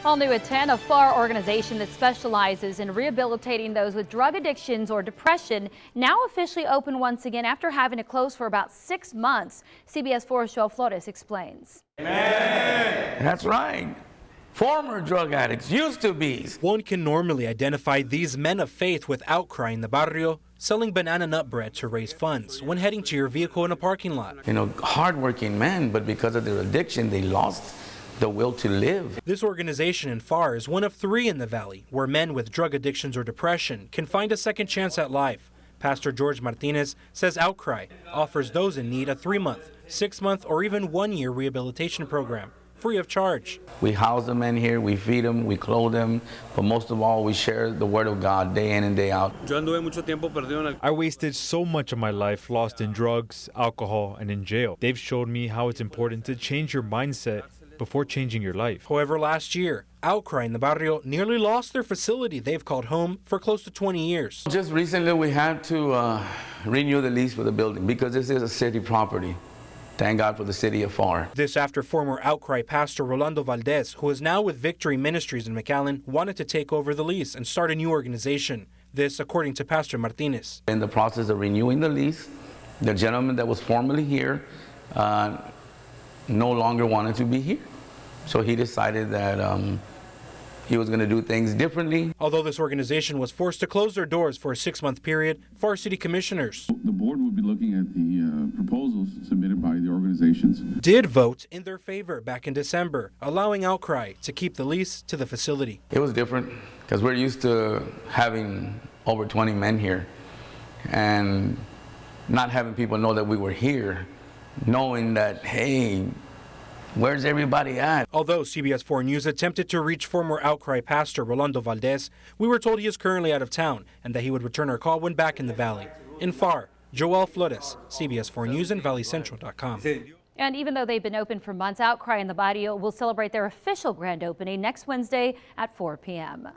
All new at 10, a FAR organization that specializes in rehabilitating those with drug addictions or depression, now officially open once again after having to close for about 6 months. CBS 4's Joel Flores explains. Amen. That's right. Former drug addicts used to be. One can normally identify these men of faith with Outcry in the Barrio, selling banana nut bread to raise funds when heading to your vehicle in a parking lot. You know, hardworking men, but because of their addiction, they lost the will to live. This organization in FAR is one of 3 in the Valley where men with drug addictions or depression can find a second chance at life. Pastor George Martinez says Outcry offers those in need a 3-month, 6-month, or even 1-year rehabilitation program, free of charge. We house the men here, we feed them, we clothe them, but most of all, we share the word of God day in and day out. I wasted so much of my life lost in drugs, alcohol, and in jail. They've showed me how it's important to change your mindset before changing your life. However, last year, Outcry in the Barrio nearly lost their facility they've called home for close to 20 years. Just recently, we had to renew the lease for the building because this is a city property. Thank God for the city of FAR. This after former Outcry pastor Rolando Valdez, who is now with Victory Ministries in McAllen, wanted to take over the lease and start a new organization. This, according to Pastor Martinez. In the process of renewing the lease, the gentleman that was formerly here no longer wanted to be here. So he decided that he was going to do things differently. Although this organization was forced to close their doors for a 6-month period, FAR city commissioners, the board will be looking at the proposals submitted by the organizations, did vote in their favor back in December, allowing Outcry to keep the lease to the facility. It was different because we're used to having over 20 men here and not having people know that we were here, knowing that, hey, where's everybody at? Although CBS 4 News attempted to reach former Outcry pastor Rolando Valdez, we were told he is currently out of town and that he would return our call when back in the Valley. In FAR, Joel Flores, CBS 4 News and ValleyCentral.com. And even though they've been open for months, Outcry in the Barrio will celebrate their official grand opening next Wednesday at 4 p.m.